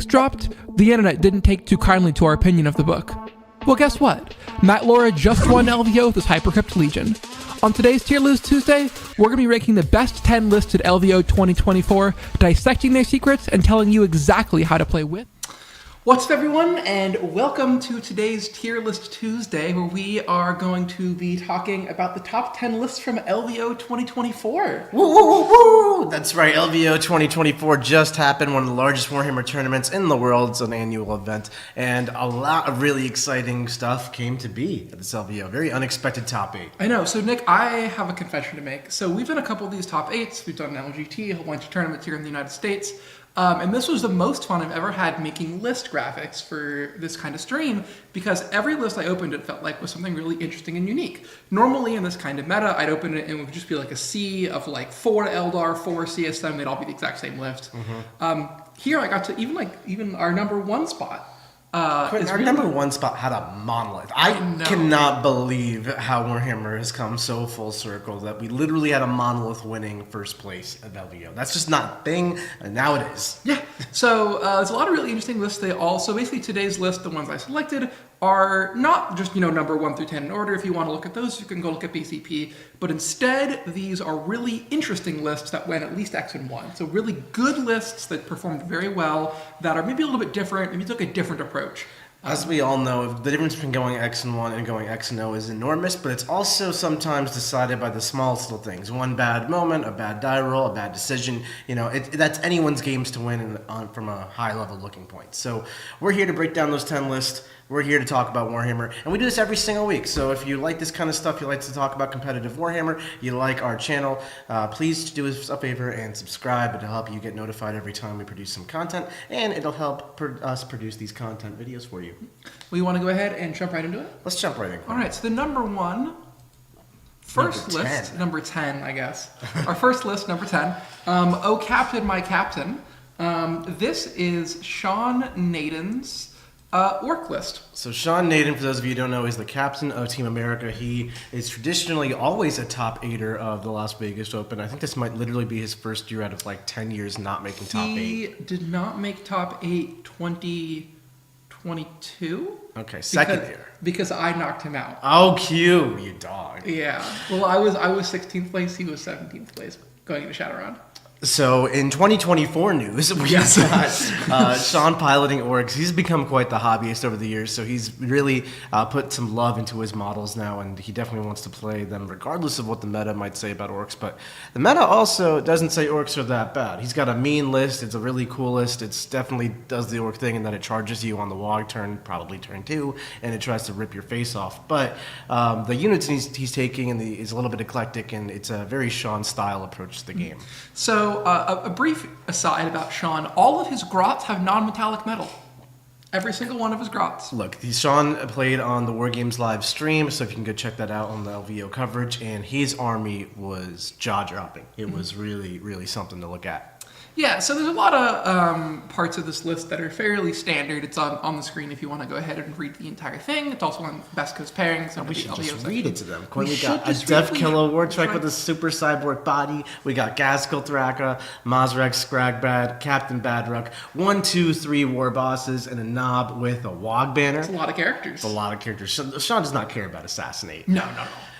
dropped, the internet didn't take too kindly to our opinion of the book. Well, guess what? Matt Laura just won LVO with his Hypercrypt Legion. On today's Tier List Tuesday, we're going to be ranking the best 10 listed LVO 2024, dissecting their secrets, and telling you exactly how to play with. What's up, everyone, and welcome to today's Tier List Tuesday, where we are going to be talking about the top 10 lists from LVO 2024. Woo, woo, woo, woo! That's right, LVO 2024 just happened, one of the largest Warhammer tournaments in the world. It's an annual event, and a lot of really exciting stuff came to be at this LVO. Very unexpected top 8. I know. So, Nick, I have a confession to make. So, we've done a couple of these top 8s. We've done LGT, a whole bunch of tournaments here in the United States. And this was the most fun I've ever had making list graphics for this kind of stream, because every list I opened it felt like was something really interesting and unique. Normally in this kind of meta, I'd open it and it would just be like a sea of like 4 Eldar, 4 CSM, they'd all be the exact same list. Here I got to even our number 1 spot. Quinton, our number 1 spot had a monolith. I cannot believe how Warhammer has come so full circle that we literally had a monolith winning first place at LVO. That's just not a thing, and now it is. Yeah, so there's a lot of really interesting lists. So basically today's list, the ones I selected, are not just, number 1 through 10 in order. If you want to look at those, you can go look at BCP. But instead, these are really interesting lists that went at least X and 1. So really good lists that performed very well, that are maybe a little bit different, maybe took a different approach. As we all know, the difference between going X and 1 and going X and O is enormous, but it's also sometimes decided by the smallest little things. One bad moment, a bad die roll, a bad decision. That's anyone's games to win from a high-level looking point. So we're here to break down those 10 lists. We're here to talk about Warhammer, and we do this every single week. So if you like this kind of stuff, you like to talk about competitive Warhammer, you like our channel, please do us a favor and subscribe. It'll help you get notified every time we produce some content, and it'll help us produce these content videos for you. Well, you want to go ahead and jump right into it? Let's jump right in. All right, so the number 1, first list, number 10, I guess. Our first list, number 10. Oh, Captain, my Captain. This is Sean Naden's orc list. So Sean Naden, for those of you who don't know, is the captain of Team America. He is traditionally always a top 8er of the Las Vegas Open. I think this might literally be his first year out of like 10 years not making top 8. He did not make top 8 2022. Okay, second year. Because I knocked him out. Oh, Q, you dog. Yeah. Well, I was 16th place. He was 17th place going into Shadowrun. So in 2024 news, we got Sean piloting orcs. He's become quite the hobbyist over the years, so he's really put some love into his models now, and he definitely wants to play them regardless of what the meta might say about orcs. But the meta also doesn't say orcs are that bad. He's got a mean list. It's a really cool list. It's definitely does the orc thing in that it charges you on the WOG turn, probably turn 2, and it tries to rip your face off. But the units he's taking is a little bit eclectic, and it's a very Sean-style approach to the game. So a brief aside about Sean, all of his grots have non-metallic metal. Every single one of his grots. Look, Sean played on the War Games live stream, so if you can go check that out on the LVO coverage, and his army was jaw-dropping. It was really, really something to look at. Yeah, so there's a lot of parts of this list that are fairly standard. It's on the screen if you want to go ahead and read the entire thing. It's also on Best Coast Pairings. We should just read it to them. We got a Death Killer Wartrek with a super cyborg body. We got Gaskell Thraka, Mazrak Scragbad, Captain Badruck, 1, 2, 3 war bosses, and a knob with a WOG banner. It's a lot of characters. It's a lot of characters. Sean does not care about Assassinate. No.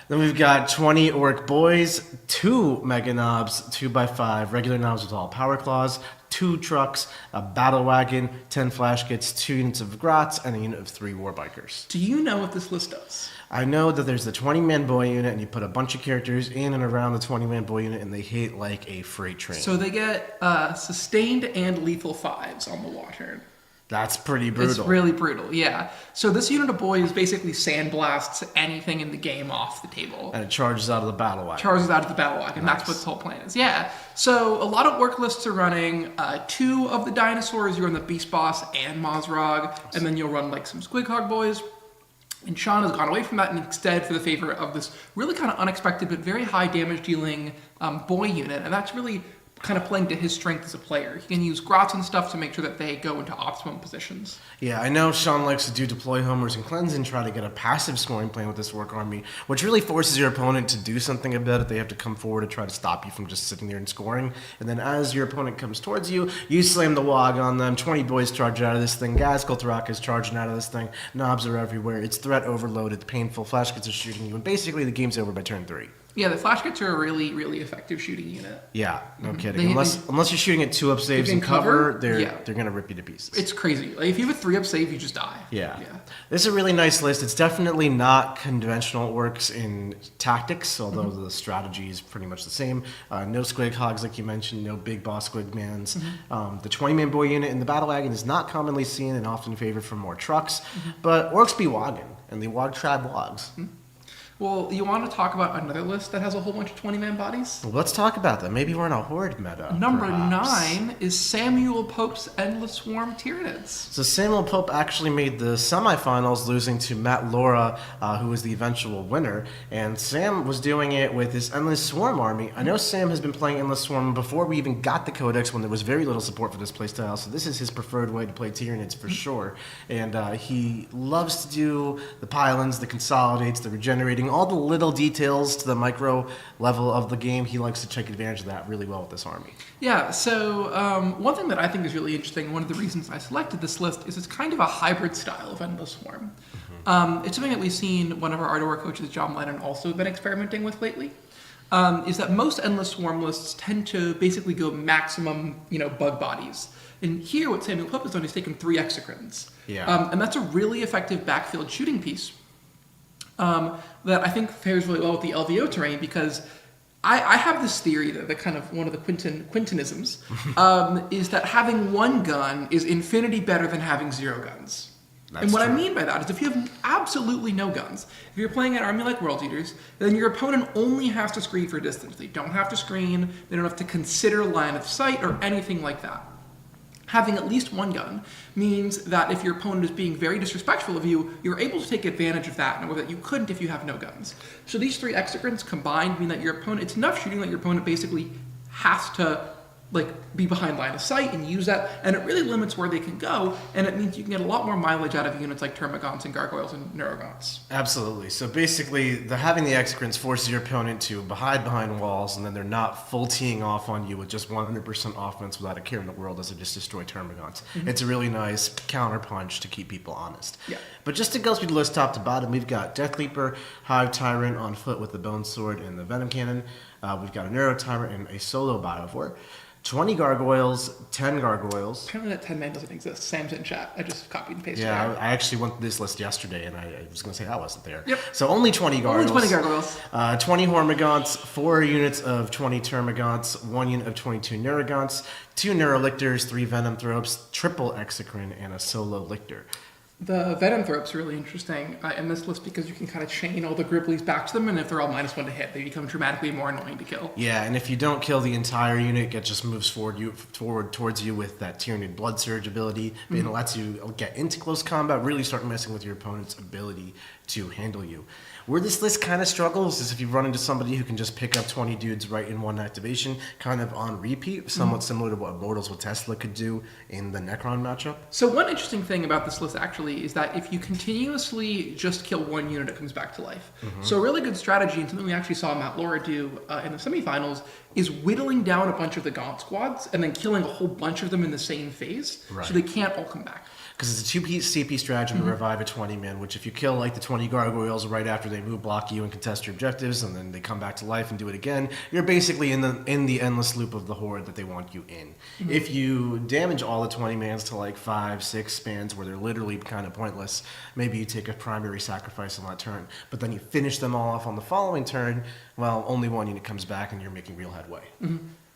Then we've got 20 Orc Boys, 2 Mega Knobs, 2x5 regular knobs with all power claws, 2 trucks, a battle wagon, 10 flash kits, 2 units of grots, and a unit of 3 warbikers. Do you know what this list does? I know that there's the 20-man boy unit, and you put a bunch of characters in and around the 20-man boy unit, and they hit like a freight train. So they get sustained and lethal 5s on the WOG turn. That's pretty brutal. It's really brutal, yeah. So this unit of boys basically sandblasts anything in the game off the table. And it charges out of the battle wagon. Charges out of the battle wagon. Nice. That's what the whole plan is, yeah. So a lot of orc lists are running 2 of the dinosaurs. You run the Beast Boss and Mazrog, and then you'll run like some Squighog boys. And Sean has gone away from that and instead for the favor of this really kind of unexpected but very high damage dealing boy unit. And that's really kind of playing to his strength as a player. He can use grots and stuff to make sure that they go into optimum positions. Yeah, I know Sean likes to do deploy homers and cleanse and try to get a passive scoring plan with this work army, which really forces your opponent to do something about it. They have to come forward to try to stop you from just sitting there and scoring. And then as your opponent comes towards you, you slam the wog on them. 20 boys charge out of this thing. Gaz Koltarak is charging out of this thing. Knobs are everywhere. It's threat overloaded, painful. Flash kits are shooting you. And basically the game's over by turn 3. Yeah, the flash kits are a really, really effective shooting unit. Yeah, no kidding. Unless you're shooting at 2-up saves and cover, they're going to rip you to pieces. It's crazy. Like, if you have a 3-up save, you just die. Yeah. This is a really nice list. It's definitely not conventional. It works in tactics, although the strategy is pretty much the same. No squig hogs, like you mentioned. No big boss squig mans. The 20-man boy unit in the battle wagon is not commonly seen and often favored for more trucks. But orcs be wogging, and they wog trad wogs. Well, you want to talk about another list that has a whole bunch of 20-man bodies? Well, let's talk about that. Maybe we're in a horde meta. Number perhaps. 9 is Samuel Pope's Endless Swarm Tyranids. So Samuel Pope actually made the semifinals, losing to Matt Laura, who was the eventual winner. And Sam was doing it with his Endless Swarm army. I know Sam has been playing Endless Swarm before we even got the Codex, when there was very little support for this playstyle. So this is his preferred way to play Tyranids for sure. And he loves to do the pylons, the consolidates, the regenerating, all the little details to the micro level of the game. He likes to take advantage of that really well with this army. Yeah, so one thing that I think is really interesting, one of the reasons I selected this list, is it's kind of a hybrid style of Endless Swarm. It's something that we've seen one of our Ardor coaches, John Lennon, also been experimenting with lately, is that most Endless Swarm lists tend to basically go maximum, bug bodies. And here, what Samuel Pope has done is taken 3 exocrines. Yeah. And that's a really effective backfield shooting piece. That I think fares really well with the LVO terrain, because I have this theory that kind of one of the Quintonisms is that having 1 gun is infinity better than having 0 guns. That's and what true. I mean by that is if you have absolutely no guns, if you're playing an army like World Eaters, then your opponent only has to screen for distance. They don't have to screen, they don't have to consider line of sight or anything like that. Having at least 1 gun means that if your opponent is being very disrespectful of you, you're able to take advantage of that in a way that you couldn't if you have no guns. So these 3 exocrines combined mean that your opponent, it's enough shooting that your opponent basically has to be behind line of sight and use that, and it really limits where they can go, and it means you can get a lot more mileage out of units like Termagants and Gargoyles and Neurogants. Absolutely. So basically, having the exocrines forces your opponent to hide behind walls, and then they're not full teeing off on you with just 100% offense without a care in the world as they just destroy Termagants. It's a really nice counter punch to keep people honest. Yeah. But just to go through the list top to bottom, we've got Death Leaper, Hive Tyrant on foot with the Bone Sword and the Venom Cannon. We've got a Neuro Tyrant and a solo Biovore. 20 gargoyles, 10 gargoyles. Apparently that 10-man doesn't exist. Sam's in chat. I just copied and pasted it. Yeah, I actually went through this list yesterday, and I was going to say I wasn't there. Yep. So only 20 gargoyles. Only 20 gargoyles. 20 Hormagaunts, 4 units of 20 Termagants, 1 unit of 22 Neurogants, 2 Neurolictors, 3 Venom Thropes, triple Exocrine, and a solo Lictor. The Venom Thropes are really interesting in this list because you can kind of chain all the Gribblies back to them, and if they're all -1 to hit, they become dramatically more annoying to kill. Yeah, and if you don't kill the entire unit, it just moves forward towards you with that Tyranid Blood Surge ability, and it lets you get into close combat, really start messing with your opponent's ability to handle you. Where this list kind of struggles is if you run into somebody who can just pick up 20 dudes right in 1 activation, kind of on repeat, somewhat similar to what Immortals with Tesla could do in the Necron matchup. So one interesting thing about this list actually is that if you continuously just kill 1 unit, it comes back to life. So a really good strategy, and something we actually saw Matt Laura do in the semifinals, is whittling down a bunch of the Gaunt squads and then killing a whole bunch of them in the same phase, so they can't all come back. Because it's a 2-piece CP strategy to revive a 20-man, which if you kill the 20 gargoyles right after they move, block you and contest your objectives, and then they come back to life and do it again, you're basically in the endless loop of the horde that they want you in. If you damage all the 20-mans to 5, 6 spans where they're literally kind of pointless, maybe you take a primary sacrifice on that turn, but then you finish them all off on the following turn, well, only 1 unit comes back and you're making real headway.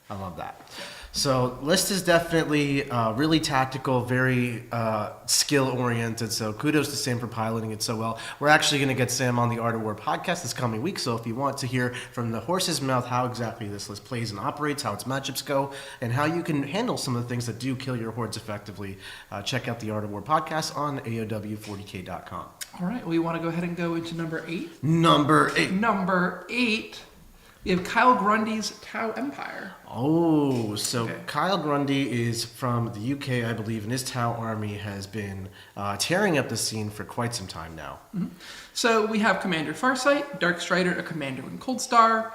I love that. So list is definitely really tactical, very skill-oriented, so kudos to Sam for piloting it so well. We're actually going to get Sam on the Art of War podcast this coming week, so if you want to hear from the horse's mouth how exactly this list plays and operates, how its matchups go, and how you can handle some of the things that do kill your hordes effectively, check out the Art of War podcast on AOW40k.com. All right, well, you want to go ahead and go into number 8? Number 8. Number 8, We have Kyle Grundy's Tau Empire. Oh, so Kyle Grundy is from the UK, I believe, and his Tau army has been tearing up the scene for quite some time now. Mm-hmm. So we have Commander Farsight, Dark Strider, a Commander in Cold Star,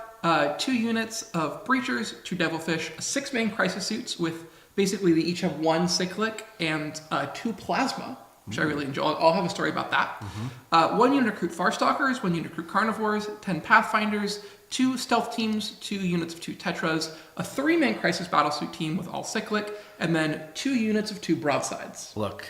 2 units of Breachers, 2 Devilfish, 6 main Crisis Suits with basically they each have 1 Cyclic and 2 Plasma, which I really enjoy. I'll have a story about that. 1 unit recruit Farstalkers, 1 unit recruit Carnivores, 10 Pathfinders, 2 Stealth Teams, 2 units of 2 Tetras, a 3-man Crisis Battlesuit team with all Cyclic, and then 2 units of 2 Broadsides. Look,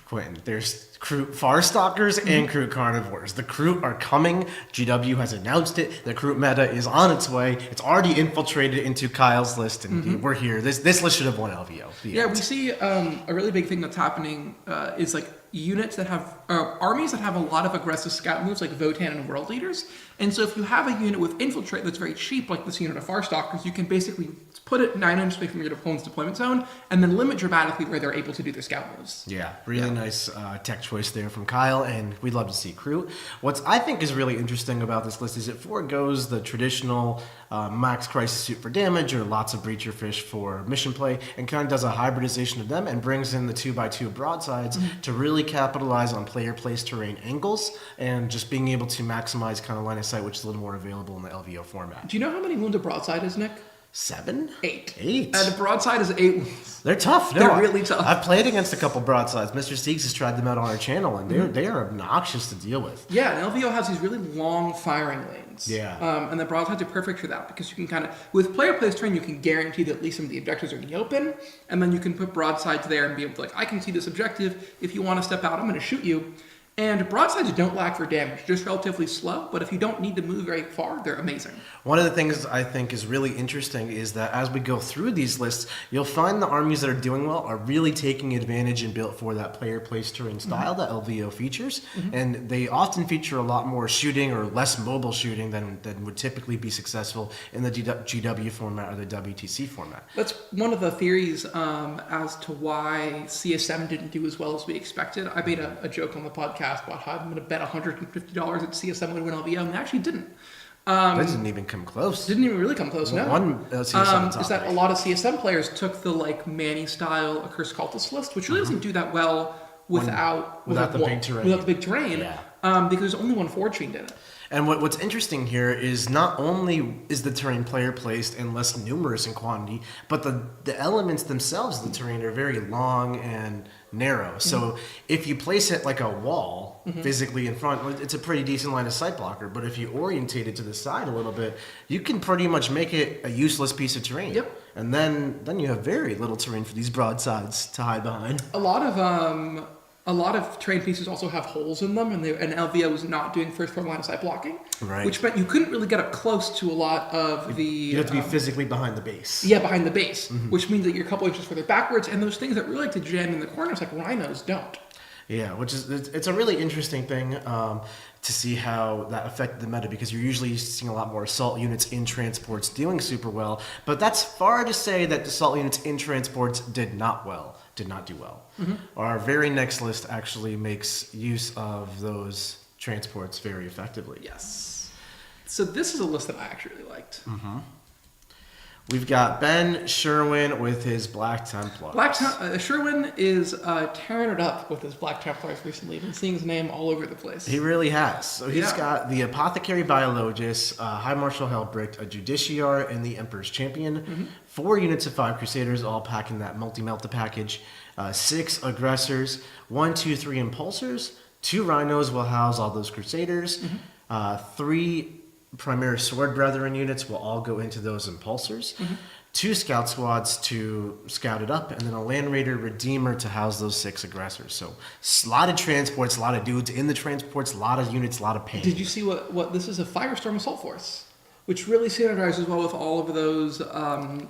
Quinton, there's crew Farstalkers and crew Carnivores. The crew are coming. GW has announced it. The crew meta is on its way. It's already infiltrated into Kyle's list, and we're here. This list should have won LVO. Yeah, we see a really big thing that's happening is like units that have armies that have a lot of aggressive scout moves like Votan and World Leaders. And so if you have a unit with Infiltrate that's very cheap, like this unit of Farstalkers, you can basically put it 9 inches away from your opponent's deployment zone and then limit dramatically where they're able to do their scout moves. Yeah, really nice tech choice there from Kyle, and we'd love to see crew. What I think is really interesting about this list is it forgoes the traditional max Crisis Suit for damage or lots of Breacher Fish for mission play and kind of does a hybridization of them and brings in the 2x2 broadsides to really capitalize on player place terrain angles and just being able to maximize kind of line of sight, which is a little more available in the LVO format. Do you know how many wounds a broadside is, Nick? 7? 8. 8. And a broadside is 8 wounds. They're tough. No, They're really tough. I've played against a couple broadsides. Mr. Steeks has tried them out on our channel, and they are obnoxious to deal with. Yeah, and LVO has these really long firing lanes. Yeah. And the broadsides are perfect for that because you can kind of, with player place terrain, you can guarantee that at least some of the objectives are in the open, and then you can put broadsides there and be able to, like, I can see this objective. If you want to step out, I'm going to shoot you. And broadsides don't lack for damage, just relatively slow, but if you don't need to move very far, they're amazing. One of the things I think is really interesting is that as we go through these lists, you'll find the armies that are doing well are really taking advantage and built for that player place terrain style that LVO features, and they often feature a lot more shooting or less mobile shooting than would typically be successful in the GW format or the WTC format. That's one of the theories as to why CSM didn't do as well as we expected. I made a joke on the podcast about how I'm going to bet $150 that CSM would win LVO, and they actually didn't. That didn't even come close. Didn't even really come close, no. One CSM top is that a lot of CSM players took the like Manny style Accursed Cultist list, which really doesn't do that well without the big terrain. Without the big terrain, because there's only one Forge Fiend in it. And what's interesting here is not only is the terrain player placed and less numerous in quantity, but the elements themselves of the terrain are very long and narrow. So if you place it like a wall physically in front, it's a pretty decent line of sight blocker. But if you orientate it to the side a little bit, you can pretty much make it a useless piece of terrain. Yep. And then you have very little terrain for these broadsides to hide behind. A lot of terrain pieces also have holes in them, and LVO was not doing first form line of sight blocking, which meant you couldn't really get up close to a lot of the. You have to be physically behind the base. Yeah, behind the base, which means that you're a couple inches further backwards, and those things that really like to jam in the corners, like rhinos, don't. Yeah, which is it's a really interesting thing to see how that affected the meta, because you're usually seeing a lot more assault units in transports doing super well, but that's far to say that assault units in transports did not do well. Our very next list actually makes use of those transports very effectively. Yes. So this is a list that I actually really liked. We've got Ben Sherwin with his Black Templars. Sherwin is tearing it up with his Black Templars recently. Been seeing his name all over the place. He really has. So he's got the Apothecary Biologist, High Marshal Helbricht, a Judiciar, and the Emperor's Champion. 4 units of 5 Crusaders, all packing that multi-melta package. 6 Aggressors, 1, 2, 3 Impulsors. 2 Rhinos will house all those Crusaders. 3 Primaris Sword Brethren units will all go into those Impulsors. 2 Scout Squads to scout it up, and then a Land Raider Redeemer to house those 6 Aggressors. So a lot of transports, a lot of dudes in the transports, a lot of units, a lot of pain. Did you see what this is? A Firestorm Assault Force, which really synergizes well with all of those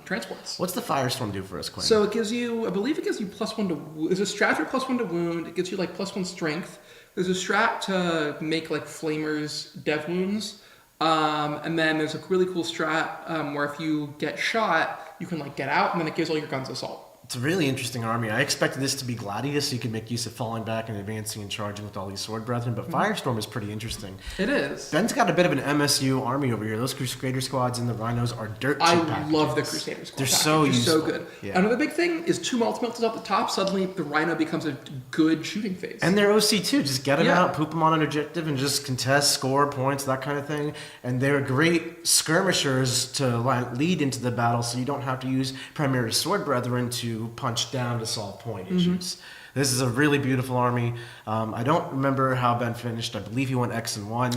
transports. What's the Firestorm do for us, Quinn? So it gives you, I believe it gives you +1 to, there's a strat for +1 to wound, it gives you like +1 strength. There's a strat to make like Flamers dev wounds. And then there's a really cool strat where if you get shot, you can like get out, and then it gives all your guns assault. It's a really interesting army. I expected this to be Gladius, so you could make use of falling back and advancing and charging with all these sword brethren, but Firestorm is pretty interesting. It is. Ben's got a bit of an MSU army over here. Those Crusader squads and the Rhinos are dirt cheap packages. I love the Crusader squad. They're so useful. So good. Yeah. Another big thing is 2 multi-melts up the top. Suddenly, the Rhino becomes a good shooting phase. And they're OC too. Just get them Yeah. out, poop them on an objective, and just contest, score points, that kind of thing. And they're great skirmishers to lead into the battle, so you don't have to use primary sword brethren to punch down to solve point issues. This is a really beautiful army. I don't remember how Ben finished. I believe he went X and 1.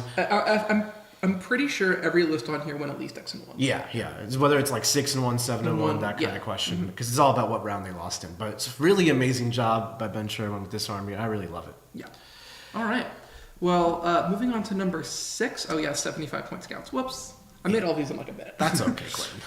I'm pretty sure every list on here went at least X and 1. Yeah. It's whether it's like 6 and 1, 7 and 1, that kind of question, because it's all about what round they lost in. But it's a really amazing job by Ben Sherman with this army. I really love it. Yeah. All right. Well, moving on to number 6. Oh yeah, 75 point scouts. Whoops. I made all these in like a minute. That's okay, Quentin.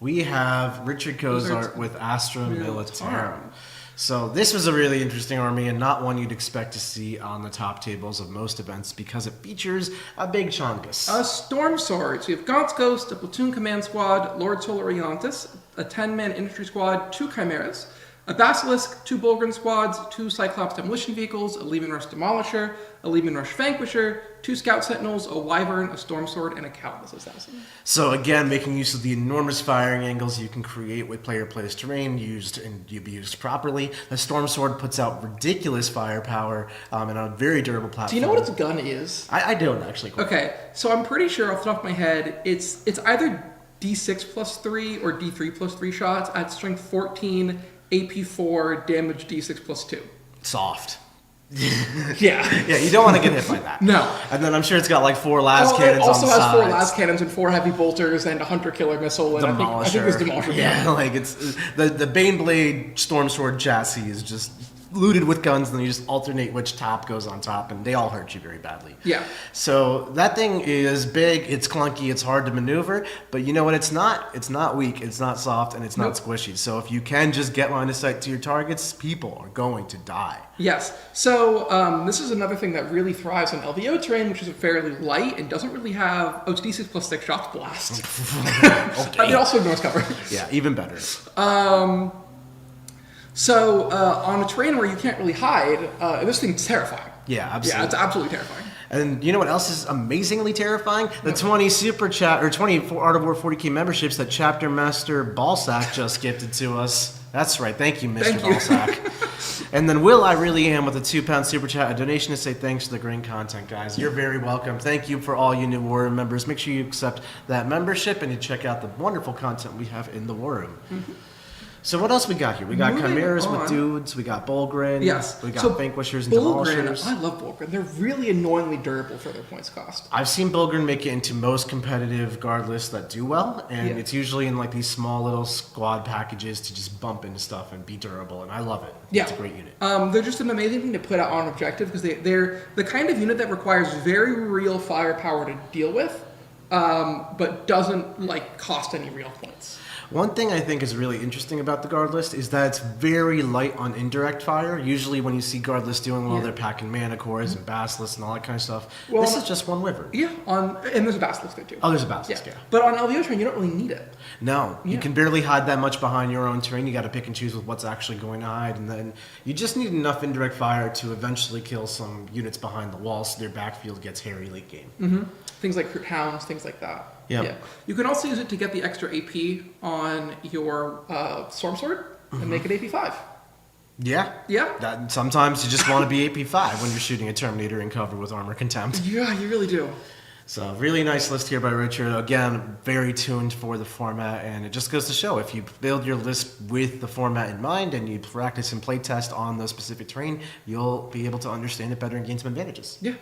We have Richard Cozart with Astra Militarum. So this was a really interesting army and not one you'd expect to see on the top tables of most events because it features a big Chongus. Storm Swords. We have Gaunt's Ghost, a platoon command squad, Lord Solariantis, a 10-man infantry squad, 2 Chimeras, a Basilisk, 2 Bulgrin squads, 2 Cyclops demolition vehicles, a Lehman Rush Demolisher, a Lehman Rush Vanquisher, 2 Scout Sentinels, a Wyvern, a Storm Sword, and a Countless Assassin. So again, making use of the enormous firing angles you can create with player plays terrain used and be used properly. The Storm Sword puts out ridiculous firepower and on a very durable platform. Do you know what its gun is? I don't actually. Okay, so I'm pretty sure off the top of my head, it's either D6 plus 3 or D3 plus 3 shots at strength 14, AP4, damage D6 plus 2. Soft. Yeah. Yeah, you don't want to get hit by that. No. And then I'm sure it's got like 4 las cannons on the sides. It also has 4 las cannons and 4 heavy bolters and a hunter killer missile. And I think it's Demolisher. Yeah, like it's the Baneblade Storm Sword chassis is just looted with guns, and then you just alternate which top goes on top, and they all hurt you very badly. Yeah. So that thing is big, it's clunky, it's hard to maneuver, but you know what? It's not weak, it's not soft, and it's not squishy. So if you can just get line of sight to your targets, people are going to die. Yes. So this is another thing that really thrives on LVO terrain, which is fairly light and doesn't really have... Oh, it's D6 plus 6 shots blast. Okay. It also ignores cover. Yeah, even better. So on a terrain where you can't really hide, this thing's terrifying. Yeah, absolutely. Yeah, it's absolutely terrifying. And you know what else is amazingly terrifying? The 20 super chat or 20 Art of War 40K memberships that Chapter Master Ballsack just gifted to us. That's right. Thank you, Mr. Ballsack. And then Will I Really Am with a £2 super chat, a donation to say thanks for the great content, guys. You're very welcome. Thank you for all you new War Room members. Make sure you accept that membership and you check out the wonderful content we have in the War Room. Mm-hmm. So what else we got here? We got Chimeras with dudes. We got Bulgrin. Yes. We got Vanquishers and Demolishers. I love Bulgrin. They're really annoyingly durable for their points cost. I've seen Bulgrin make it into most competitive guard lists that do well, and it's usually in like these small little squad packages to just bump into stuff and be durable, and I love it. Yeah. It's a great unit. They're just an amazing thing to put out on objective because they're the kind of unit that requires very real firepower to deal with, but doesn't like cost any real points. One thing I think is really interesting about the guard list is that it's very light on indirect fire. Usually when you see guard lists doing well, they're packing mana cores and basilisks and all that kind of stuff. Well, this is just one wyvern. Yeah, and there's a basilisk there too. Oh, there's a basilisk, yeah. But on LVO terrain, you don't really need it. No, you can barely hide that much behind your own terrain. You got to pick and choose with what's actually going to hide, and then you just need enough indirect fire to eventually kill some units behind the wall so their backfield gets hairy late game. Mm-hmm. Things like Crypt Hounds, things like that. Yep. Yeah. You can also use it to get the extra AP on your Storm Sword and make it AP5. Yeah. Yeah. Sometimes you just want to be AP5 when you're shooting a Terminator in cover with Armor Contempt. Yeah, you really do. So really nice list here by Richard. Again, very tuned for the format, and it just goes to show if you build your list with the format in mind and you practice and play test on the specific terrain, you'll be able to understand it better and gain some advantages. Yeah.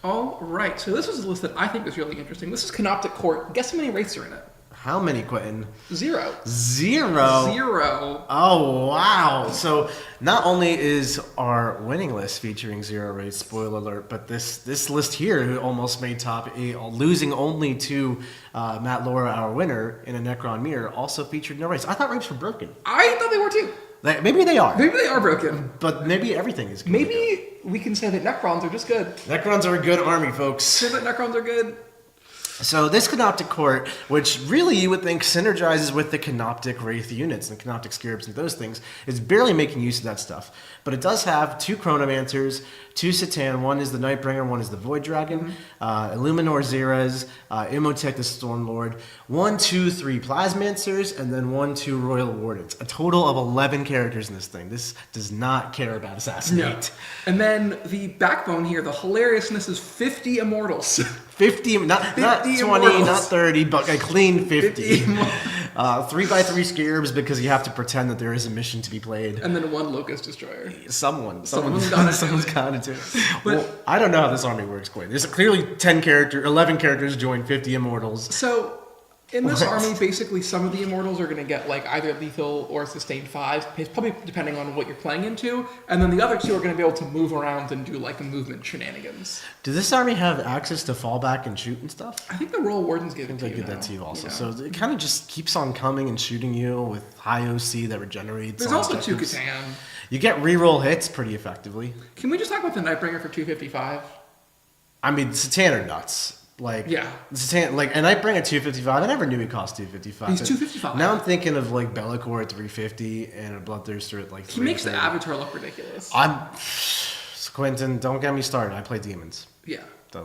All right, so this is a list that I think is really interesting. This is Canoptic Court. Guess how many wraiths are in it? How many, Quinton? 0. 0? 0. Oh, wow. So not only is our winning list featuring 0 wraiths, spoiler alert, but this list here, who almost made top 8, losing only to Matt Laura, our winner, in a Necron Mirror, also featured no wraiths. I thought wraiths were broken. I thought they were too. Maybe they are. Maybe they are broken. But maybe everything is good. Maybe we can say that Necrons are just good. Necrons are a good army, folks. Say that Necrons are good. So this Canoptic Court, which really you would think synergizes with the Canoptic Wraith units and Canoptic Scarabs and those things, is barely making use of that stuff. But it does have 2 Chronomancers, 2 Satan, one is the Nightbringer, one is the Void Dragon, Illuminor Zeras, Imhotep the Stormlord, 1, 2, 3 Plasmancers, and then 1, 2 Royal Wardens. A total of 11 characters in this thing. This does not care about Assassinate. No. And then the backbone here, the hilariousness is 50 Immortals. 50, not 20, immortals. not 30, but a clean 50. 3x3 Scarabs because you have to pretend that there is a mission to be played. And then 1 Locust Destroyer. Someone's got to do it. Well, I don't know how this army works quite. There's clearly 11 characters join 50 Immortals. So, in this army, basically some of the Immortals are going to get like either lethal or sustained 5s, probably depending on what you're playing into, and then the other 2 are going to be able to move around and do like a movement shenanigans. Does this army have access to fallback and shoot and stuff? I think the Royal Wardens give it to They you. give that to you also. Yeah. So it kind of just keeps on coming and shooting you with high OC that regenerates. There's also 2 Catan. You get reroll hits pretty effectively. Can we just talk about the Nightbringer for 255? I mean, Satan are nuts. Like, yeah. Satan, like, and I bring a 255. I never knew he cost 255. He's 255. Now I'm thinking of like Bellicor at 350 and a Bloodthirster at like 350. He makes the Avatar look ridiculous. Quinton, don't get me started. I play demons. Yeah. So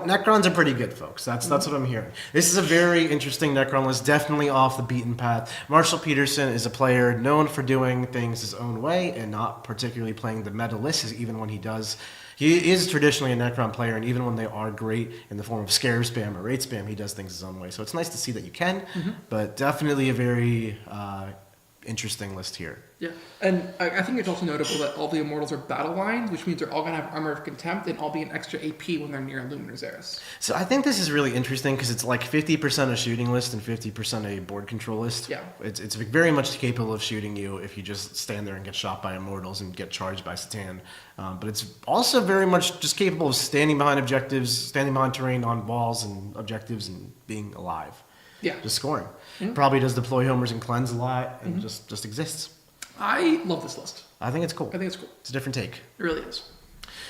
Necrons are pretty good, folks. That's what I'm hearing. This is a very interesting Necron list, definitely off the beaten path. Marshall Peterson is a player known for doing things his own way and not particularly playing the meta lists, even when he does. He is traditionally a Necron player, and even when they are great in the form of scare spam or rate spam, he does things his own way. So it's nice to see that you can, but definitely a very interesting list here. Yeah, and I think it's also notable that all the Immortals are battle lines, which means they're all going to have Armor of Contempt and all be an extra AP when they're near Illuminor Zeras. So I think this is really interesting because it's like 50% a shooting list and 50% a board control list. Yeah. It's very much capable of shooting you if you just stand there and get shot by Immortals and get charged by Satan. But it's also very much just capable of standing behind objectives, standing behind terrain on walls and objectives and being alive. Yeah. Just scoring. Probably does deploy homers and cleanse a lot and just exists. I love this list. I think it's cool. I think it's cool. It's a different take. It really is.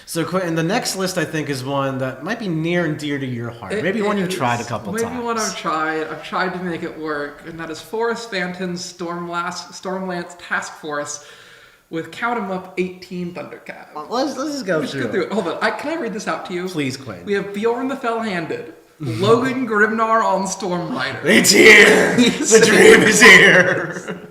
So, Quentin, the next list I think is one that might be near and dear to your heart. Maybe one you've tried a couple times. Maybe one I've tried. I've tried to make it work, and that is Forest Phantom's Stormlance Task Force with, count 'em up, 18 Thundercats. Let's just go through it. Hold on. Can I read this out to you? Please, Quentin. We have Bjorn the Fell-Handed. Logan Grimnar on Storm Rider. It's here! The dream is here!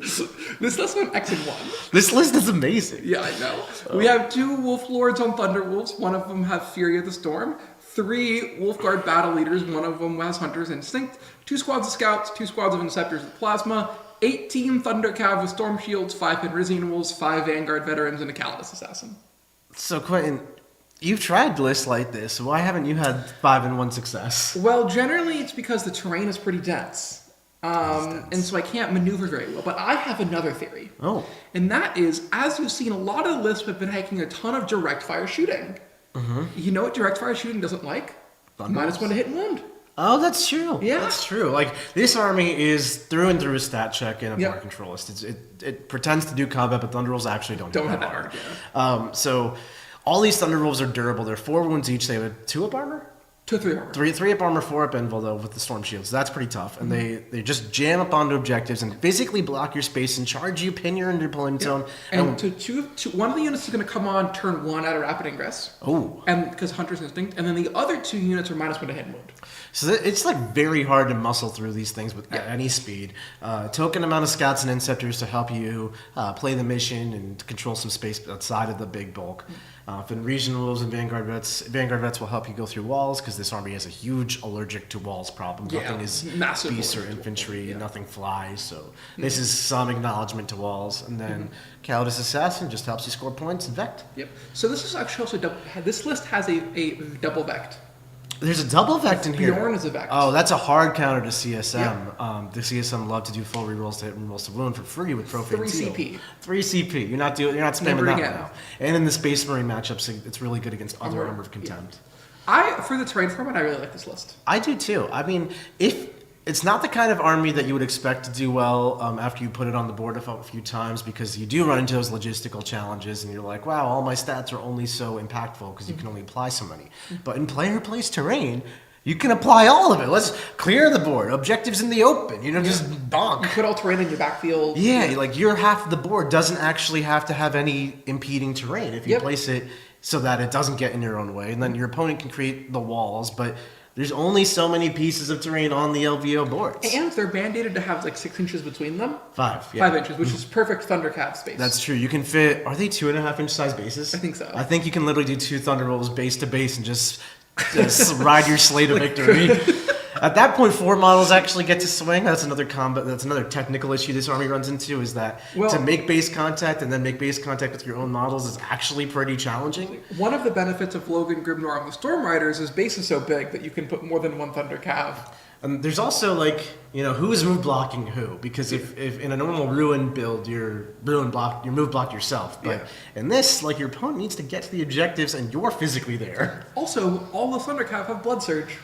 This list went X and 1. This list is amazing. Yeah, I know. We have 2 Wolf Lords on Thunderwolves. One of them has Fury of the Storm. 3 Wolfguard Battle Leaders. One of them has Hunter's Instinct. 2 squads of Scouts. 2 squads of Inceptors with Plasma. 18 Thundercav with Storm Shields. 5 Henrizine Wolves. 5 Vanguard Veterans. And a Calidus Assassin. So, Quentin, you've tried lists like this. Why haven't you had 5 and 1 success? Well, generally it's because the terrain is pretty dense. And so I can't maneuver very well. But I have another theory. Oh. And that is, as you've seen, a lot of the lists have been taking a ton of direct fire shooting. You know what direct fire shooting doesn't like? -1 to hit and wound. Oh, that's true. Yeah. That's true. Like, this army is through and through a stat check and a board control list. It pretends to do combat, but Thunderwolves actually don't have that hard. So all these Thunderwolves are durable. They're 4 wounds each. They have a 2 up armor? 2 or 3 armor. 3 up armor, 4 up invul, though, with the Storm Shield. So that's pretty tough. And they just jam up onto objectives and physically block your space and charge you, pin your deployment zone. And one of the units is going to come on turn 1 at a rapid ingress. Oh. And because Hunter's Instinct. And then the other 2 units are -1 to hit and wound. So it's like very hard to muscle through these things at any speed. Token amount of Scouts and Inceptors to help you play the mission and control some space outside of the big bulk. And Regional Wolves and Vanguard Vets will help you go through walls because this army has a huge allergic to walls problem. Nothing is beasts or infantry, nothing flies. So this is some acknowledgement to walls. And then Calidus Assassin just helps you score points and Vect. Yep. So this is actually also this list has a double Vect. There's a double Vect in here. Bjorn is a Vect. Oh, that's a hard counter to CSM. The CSM love to do full rerolls to hit and rolls to wound for free with Profane 3 Seal. CP. 3 CP. You're not spamming that now. And in the Space Marine matchups, it's really good against other Armor of Contempt. For the terrain format, I really like this list. I do too. I mean, if it's not the kind of army that you would expect to do well after you put it on the board a few times because you do run into those logistical challenges and you're like, wow, all my stats are only so impactful because you can only apply so many. But in player place terrain, You can apply all of it. Let's clear the board. Objectives in the open. Just bonk. You put all terrain in your backfield. Yeah, like your half of the board doesn't actually have to have any impeding terrain if you place it so that it doesn't get in your own way. And then your opponent can create the walls, but there's only so many pieces of terrain on the LVO boards. And they're mandated to have like 6 inches between them. 5, yeah. 5 inches, which is perfect Thundercat space. That's true. You can fit, are they 2.5 inch size bases? I think so. I think you can literally do 2 Thunder Rolls base to base and just ride your sleigh to victory. At that point, 4 models actually get to swing. That's another technical issue this army runs into, is that to make base contact and then make base contact with your own models is actually pretty challenging. One of the benefits of Logan Grimnor on the Storm Riders is base is so big that you can put more than one Thunder Cav. And there's also who is move blocking who? Because if in a normal ruin build you're move blocked yourself, but in this, your opponent needs to get to the objectives and you're physically there. Also, all the Thunder Cav have Blood Surge.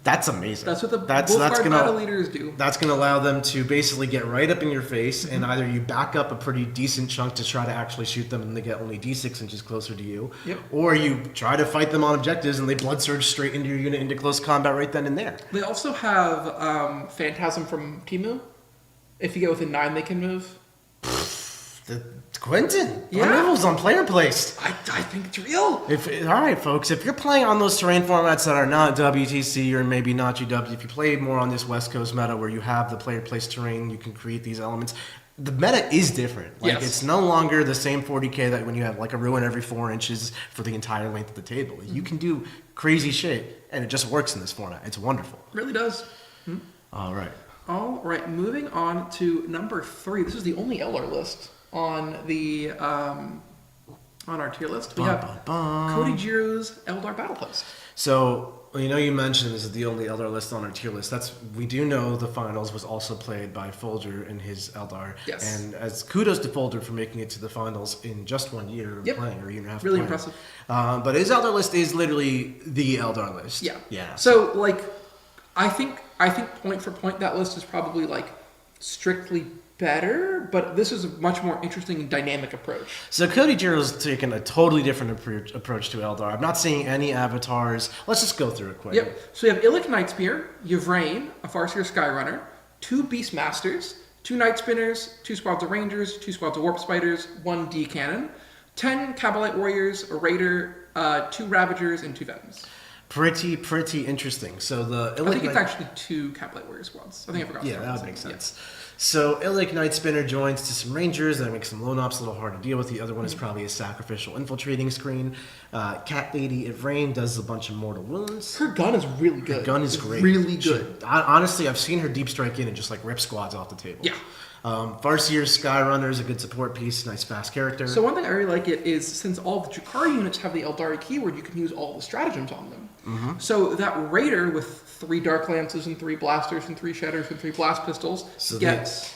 That's amazing. That's what the Wolfguard battle leaders do. That's going to allow them to basically get right up in your face, and either you back up a pretty decent chunk to try to actually shoot them and they get only D6 inches closer to you, or you try to fight them on objectives and they blood surge straight into your unit into close combat right then and there. They also have Phantasm from Timu. If you get within 9, they can move. The Quinton. Removals on player placed. I think it's real. All right, folks. If you're playing on those terrain formats that are not WTC or maybe not GW, if you play more on this West Coast meta where you have the player placed terrain, you can create these elements. The meta is different. It's no longer the same 40k that when you have a ruin every 4 inches for the entire length of the table. You can do crazy shit, and it just works in this format. It's wonderful. It really does. All right. Moving on to number 3. This is the only LR list on the on our tier list. We have Cody Giro's Eldar Battle Post. So you mentioned this is the only Eldar list on our tier list. We do know the finals was also played by Folger in his Eldar. Yes. And as kudos to Folger for making it to the finals in just 1 year of playing, or a year and a half. Really impressive. But his Eldar list is literally the Eldar list. Yeah. So I think point for point that list is probably strictly better, but this is a much more interesting and dynamic approach. So Cody Giro's taken a totally different approach to Eldar. I'm not seeing any avatars. Let's just go through it quick. Yep. So you have Illic Nightspear, Yvrain, a Farseer Skyrunner, 2 Beastmasters, 2 Night Spinners, 2 squads of Rangers, 2 squads of Warp Spiders, 1 D Cannon, 10 Cabalite Warriors, a Raider, 2 Ravagers, and 2 Venoms. Pretty interesting. So the Illic I think it's actually 2 Cabalite Warrior squads. I think I forgot. Yeah, that would make sense. Yeah. So Illic Night Spinner joins to some Rangers. That makes some lone ops a little hard to deal with. The other one is probably a sacrificial infiltrating screen. Cat Lady Yvrain does a bunch of mortal wounds. Her gun is really good. Her gun is great. Really good. Honestly, I've seen her deep strike in and just rip squads off the table. Yeah. Farseer Skyrunner is a good support piece. Nice fast character. So one thing I really like it is since all the Jakari units have the Eldari keyword, you can use all the stratagems on them. So that Raider with 3 Dark Lances and 3 Blasters and 3 Shatters and 3 Blast Pistols gets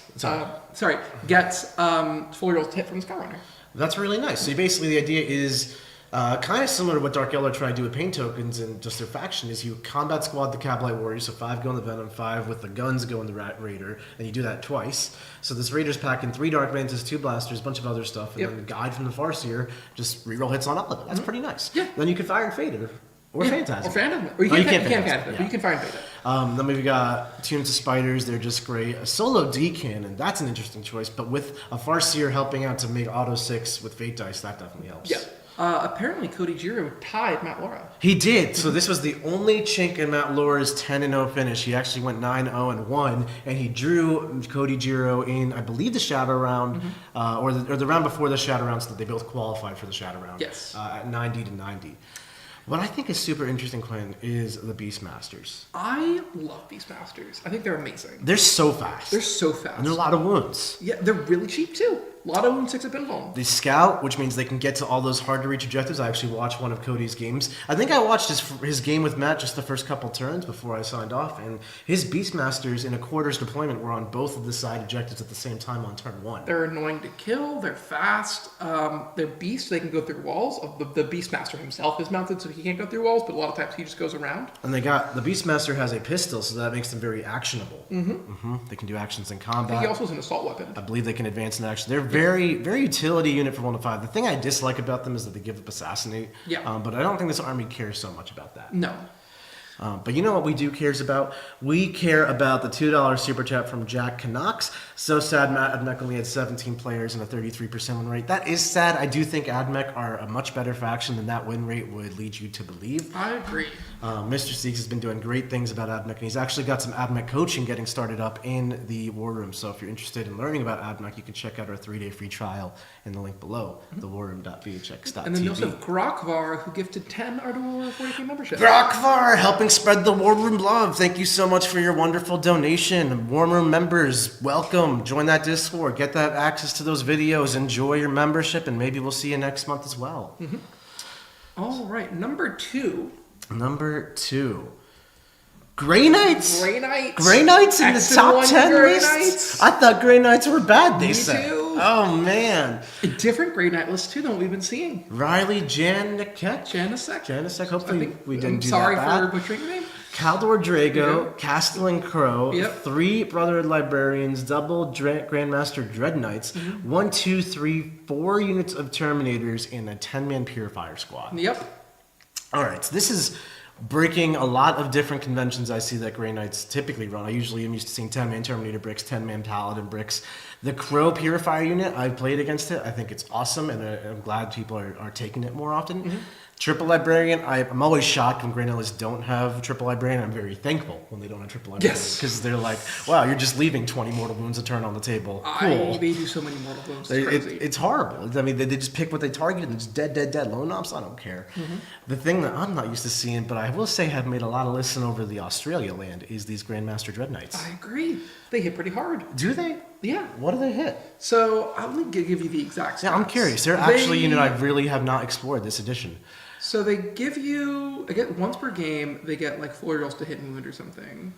fully rolled hit from the Skyrunner. That's really nice. So basically the idea is kind of similar to what Dark Eldar tried to do with paint tokens and just their faction is you combat squad the Cabalite Warriors, so 5 go in the Venom, 5 with the guns go in the Raider, and you do that twice. So this Raider's packing 3 Dark Lances, 2 Blasters, a bunch of other stuff, and then the guide from the Farseer just reroll hits on all of it. That's pretty nice. Yeah. Then you can fire and fade it. Or Phantasm. Or Phantasm. Or you can't Phantasm, but you can fire and fade it. Then we've got Tombs of Spiders. They're just great. A solo D cannon. That's an interesting choice. But with a Farseer helping out to make auto 6 with Fate Dice, that definitely helps. Yeah. Apparently, Cody Giro tied Matt Laura. He did. So this was the only chink in Matt Laura's 10-0 finish. He actually went 9-0-1, and he drew Cody Giro in, I believe, the Shadow Round, or the round before the Shadow Round, so that they both qualified for the Shadow Round. Yes. At 90-90. What I think is super interesting, Quinn, is the Beastmasters. I love Beastmasters. I think they're amazing. They're so fast. They're so fast. And they're a lot of wounds. Yeah, they're really cheap, too. A lot of wound 6 up invuln. The Scout, which means they can get to all those hard-to-reach objectives. I actually watched one of Cody's games. I think I watched his game with Matt just the first couple turns before I signed off, and his Beastmasters in a quarters deployment were on both of the side objectives at the same time on turn 1. They're annoying to kill. They're fast. They're beasts. They can go through walls. The Beastmaster himself is mounted, so he can't go through walls, but a lot of times he just goes around. And the Beastmaster has a pistol, so that makes them very actionable. They can do actions in combat. I think he also has an assault weapon. I believe they can advance in action. They're very utility unit for 1 to 5. The thing I dislike about them is that they give up Assassinate. Yeah. But I don't think this army cares so much about that. No. But you know what we do cares about? We care about the $2 super chat from Jack Canucks. So sad Matt Admech only had 17 players and a 33% win rate. That is sad. I do think Admech are a much better faction than that win rate would lead you to believe. I agree. Mr. Seeks has been doing great things about Admech, and he's actually got some Admech coaching getting started up in the War Room. So if you're interested in learning about Admech, you can check out our 3-day free trial in the link below, thewarroom.vhx.tv. And then we also have Grokvar, who gifted 10 Ardor 40k membership. Grokvar, helping spread the War Room love. Thank you so much for your wonderful donation. War Room members, welcome. Join that Discord. Get that access to those videos. Enjoy your membership, and maybe we'll see you next month as well. All right, number 2. Number 2. Grey Knights. Grey Knights. Grey Knights in the top 10 Grey list. Knights. I thought Grey Knights were bad, they Me said. too. Oh, man. A different Grey Knight list, too, than what we've been seeing. Riley Janicek. Janicek. Hopefully we didn't I'm do sorry that bad. for butchering your name. Caldor Drago, Yep. Castellan Crow, Yep. 3 Brotherhood Librarians, double Grandmaster Dread Knights, 1, 2, 3, 4 units of Terminators, and a 10-man Purifier squad. Yep. All right, so this is breaking a lot of different conventions I see that Grey Knights typically run. I usually am used to seeing 10-man Terminator bricks, 10-man Paladin bricks. The Crow Purifier unit, I've played against it. I think it's awesome, and I'm glad people are taking it more often. Triple Librarian, I'm always shocked when Grey Knights don't have Triple Librarian. I'm very thankful when they don't have Triple Librarian. Yes. Because they're like, wow, you're just leaving 20 mortal wounds a turn on the table. Cool. They do so many mortal wounds. It's crazy. It's horrible. I mean, they just pick what they target and it's dead. Lone ops, I don't care. The thing that I'm not used to seeing, but I will say have made a lot of listen over the Australia land, is these Grandmaster Dread Knights. I agree. They hit pretty hard. Do they? Yeah. What do they hit? So I'll give you the exact stats. Yeah, I'm curious. They're actually a unit I really have not explored this edition. So they give you, I get once per game, they get like 4 rolls to hit and wound or something.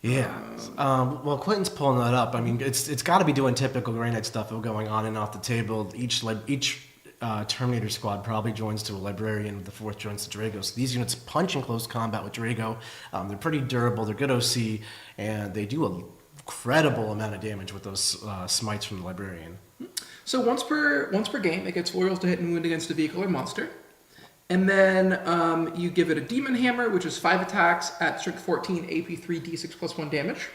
Yeah. Well, Quinton's pulling that up. I mean, it's got to be doing typical Grey Knight stuff of going on and off the table. Each Terminator squad probably joins to a Librarian. The 4th joins to Drago. So these units punch in close combat with Drago. They're pretty durable. They're good OC, and they do an incredible amount of damage with those smites from the Librarian. So once per game, it gets 4 rolls to hit and wound against a vehicle or monster. And then you give it a Demon Hammer, which is 5 attacks at strength 14, AP 3, D6 plus 1 damage.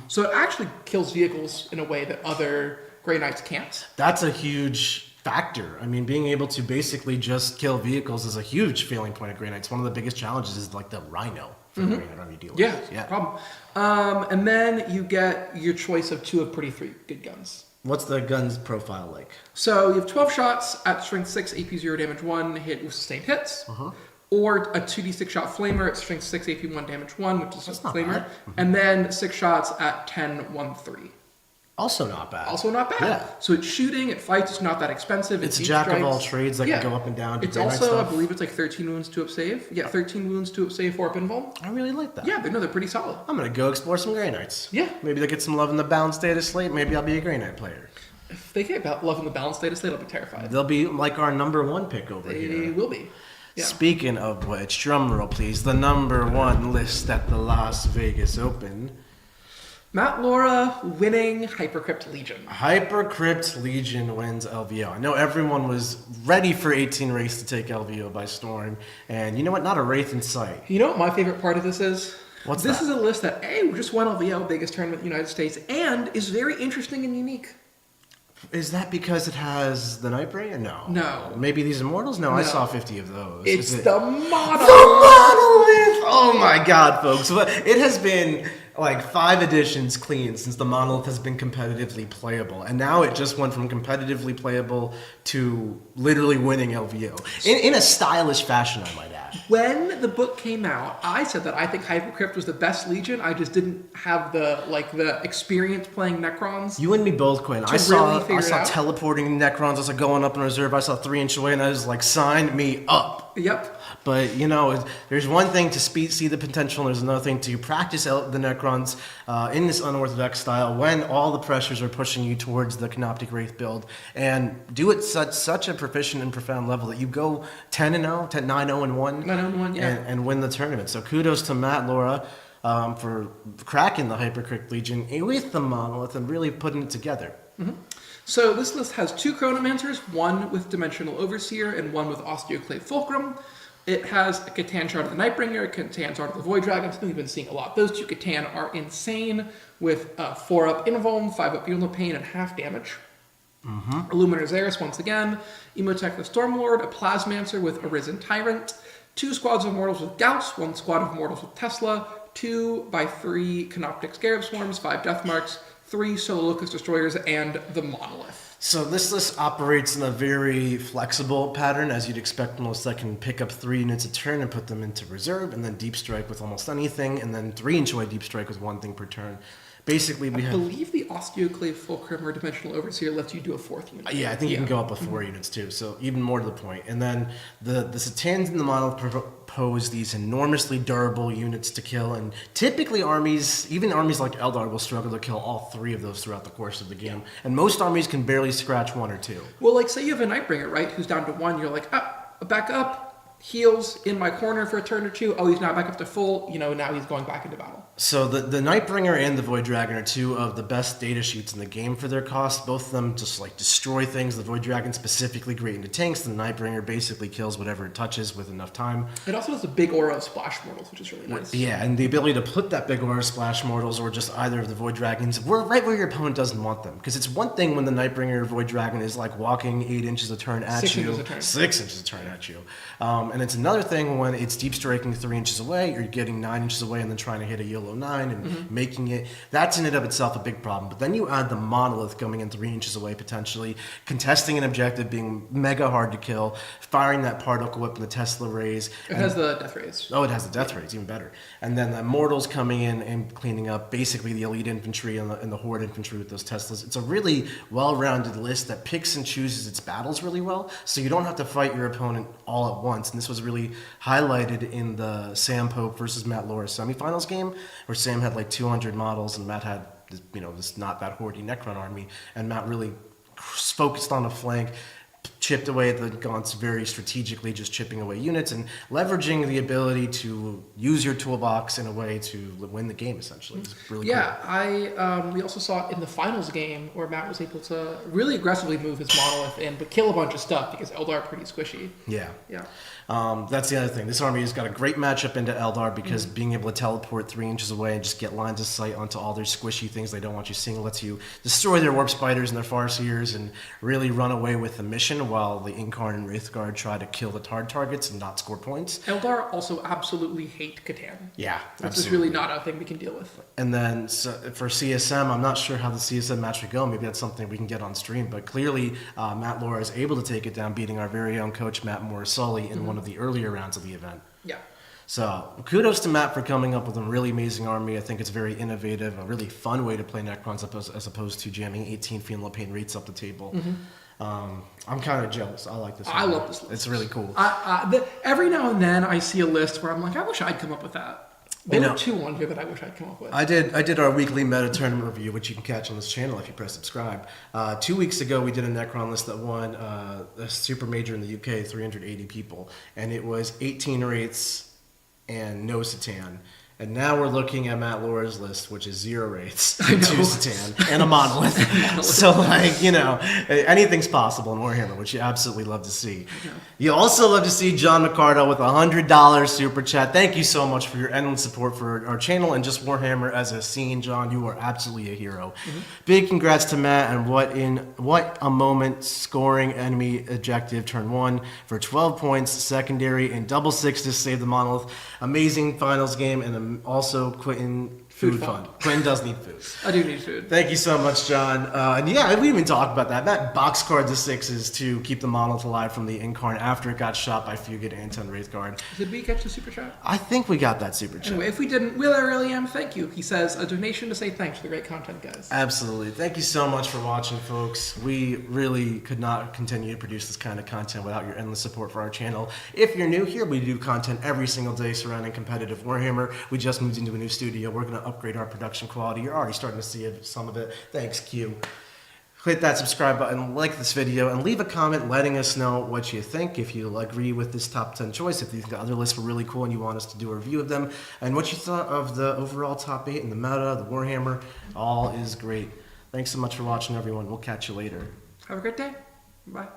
So it actually kills vehicles in a way that other Grey Knights can't. That's a huge factor. I mean, being able to basically just kill vehicles is a huge failing point of Grey Knights. One of the biggest challenges is like the Rhino for the Grey Knight army deal with. Yeah, problem. And then you get your choice of 2 of pretty 3 good guns. What's the gun's profile like? So you have 12 shots at strength 6, AP 0, damage 1, hit with sustained hits. Or a 2d6 shot flamer at strength 6, AP 1, damage 1, which is just flamer. And then 6 shots at 10, 1, 3. Also not bad. Yeah. So it's shooting, it fights, it's not that expensive. It's a jack of all trades that can go up and down. It's also, I believe it's like 13 wounds to up save. Yeah, 13 wounds to up save, 4 up invuln. I really like that. Yeah, they're pretty solid. I'm going to go explore some Grey Knights. Yeah. Maybe they'll get some love in the balanced data slate. Maybe I'll be a Grey Knight player. If they get love in the balanced data slate, I'll be terrified. They'll be like our number 1 pick over here. They will be. Yeah. Speaking of which, drumroll please, the number 1 list at the Las Vegas Open. Matt Laura winning Hypercrypt Legion. Hypercrypt Legion wins LVO. I know everyone was ready for 18 Wraiths to take LVO by storm, and you know what? Not a Wraith in sight. You know what my favorite part of this is? What's this that? is a list that just won LVO, biggest tournament in the United States, and is very interesting and unique. Is that because it has the Nightbringer? No. No. Maybe these Immortals? No, I No. saw 50 of those. It's Is it... the monolith. The monolith! Oh my god, folks. It has been like 5 editions clean since the monolith has been competitively playable. And now it just went from competitively playable to literally winning LVO. In a stylish fashion, I might add. When the book came out, I said that I think Hypercrypt was the best Legion. I just didn't have the experience playing Necrons. You and me both, Quinn. I really saw figure it out. teleporting Necrons. I saw going up in reserve. I saw 3 inch away, and I was like, sign me up. Yep. But, you know, there's one thing to see the potential, and there's another thing to practice the Necrons in this unorthodox style when all the pressures are pushing you towards the Canoptic Wraith build, and do it such a proficient and profound level that you go 10-0, 9-0-1, 9-0-1, yeah. and win the tournament. So kudos to Matt Laura for cracking the Hypercrypt Legion with the monolith and really putting it together. So this list has 2 Chronomancers, one with Dimensional Overseer and one with Osteoclave Fulcrum. It has a Catan Shard of the Nightbringer, a Catan Shard of the Void Dragon, something we've been seeing a lot. Those two Catan are insane, with 4-up Invuln, 5-up Funeral Pain, and half damage. Illuminator Xeris once again, Emotech the Stormlord, a Plasmancer with Arisen Tyrant, 2 squads of mortals with Gauss, 1 squad of mortals with Tesla, 2x3 Canoptic Scarab Swarms, 5 Death Marks, 3 Solo Locust Destroyers, and the Monolith. So this list operates in a very flexible pattern, as you'd expect from lists that can pick up 3 units a turn and put them into reserve, and then deep strike with almost anything, and then 3-inch away deep strike with 1 thing per turn. Basically, I believe the Osteoclave Fulcrum or Dimensional Overseer lets you do a 4th unit. Yeah, I think you can go up with 4 units too, so even more to the point. And then the Satans and the Monolith propose these enormously durable units to kill, and typically even armies like Eldar will struggle to kill all 3 of those throughout the course of the game. And most armies can barely scratch 1 or 2. Well, like say you have a Nightbringer, right, who's down to 1, you're like, back up. Heals in my corner for a turn or 2. Oh, he's now back up to full. Now he's going back into battle. So the Nightbringer and the Void Dragon are 2 of the best data sheets in the game for their cost. Both of them just like destroy things. The Void Dragon specifically great into tanks. The Nightbringer basically kills whatever it touches with enough time. It also has a big aura of splash mortals, which is really nice. Yeah, and the ability to put that big aura of splash mortals or just either of the Void Dragons right where your opponent doesn't want them. Because it's one thing when the Nightbringer or Void Dragon is like walking 8 inches a turn at 6 you. 6 inches a turn. 6 inches a turn at you. And it's another thing when it's deep striking 3 inches away, or you're getting 9 inches away and then trying to hit a YOLO 9 and making it. That's in and of itself a big problem. But then you add the Monolith coming in 3 inches away potentially, contesting an objective, being mega hard to kill, firing that particle whip and the Tesla rays. It has the death rays. Oh, it has the death rays, even better. And then the Mortals coming in and cleaning up basically the elite infantry and the Horde infantry with those Teslas. It's a really well-rounded list that picks and chooses its battles really well, so you don't have to fight your opponent all at once. And this was really highlighted in the Sam Pope versus Matt Laura semifinals game, where Sam had like 200 models and Matt had this not that hordy Necron army, and Matt really focused on the flank, chipped away at the gaunts very strategically, just chipping away units and leveraging the ability to use your toolbox in a way to win the game, essentially. It's really cool. We also saw it in the finals game where Matt was able to really aggressively move his Monolith in, but kill a bunch of stuff because Eldar are pretty squishy. Yeah. Yeah. That's the other thing. This army has got a great matchup into Eldar because being able to teleport 3 inches away and just get lines of sight onto all their squishy things they don't want you seeing lets you destroy their Warp Spiders and their Farseers and really run away with the mission while the Incarn and Wraithguard try to kill the hard targets and not score points. Eldar also absolutely hate Catan. Yeah, This is really not a thing we can deal with. And then for CSM, I'm not sure how the CSM match would go. Maybe that's something we can get on stream. But clearly, Matt Laura is able to take it down, beating our very own coach, Matt Morrisoli, in one of the earlier rounds of the event. Yeah. So kudos to Matt for coming up with a really amazing army. I think it's very innovative, a really fun way to play Necrons as opposed to jamming 18 Funeral Pain rates up the table. I'm kind of jealous. I like this one. I love this list. It's really cool. Every now and then I see a list where I'm like, I wish I'd come up with that. There were 2 on here that I wish I'd come up with. I did our weekly meta tournament review, which you can catch on this channel if you press subscribe. 2 weeks ago, we did a Necron list that won a super major in the UK, 380 people, and it was 18 Wraiths and no Satan. And now we're looking at Matt Laura's list, which is 0 Wraiths, 2 Satan, and a Monolith. So, anything's possible in Warhammer, which you absolutely love to see. You also love to see John McCardle with a $100 super chat. Thank you so much for your endless support for our channel and just Warhammer as a scene, John. You are absolutely a hero. Big congrats to Matt, and what a moment scoring enemy objective turn 1 for 12 points, secondary, and double 6 to save the Monolith. Amazing finals game, and also Quinton food fund. Quinton does need food. I do need food. Thank you so much, John. And we didn't even talk about that. That boxcard the 6s to keep the Monolith alive from the Incarn after it got shot by Fugit Anton Wraithguard. Did we catch the super chat? I think we got that super chat. Anyway, if we didn't, Will I really am? Thank you. He says, a donation to say thanks for the great content, guys. Absolutely. Thank you so much for watching, folks. We really could not continue to produce this kind of content without your endless support for our channel. If you're new here, we do content every single day surrounding competitive Warhammer. We just moved into a new studio. We're going to upgrade our production quality. You're already starting to see some of it. Thanks, Q. Hit that subscribe button, like this video, and leave a comment letting us know what you think. If you agree with this top 10 choice, if you think the other lists were really cool and you want us to do a review of them, and what you thought of the overall top 8 and the meta, the Warhammer, all is great. Thanks so much for watching, everyone. We'll catch you later. Have a great day. Bye.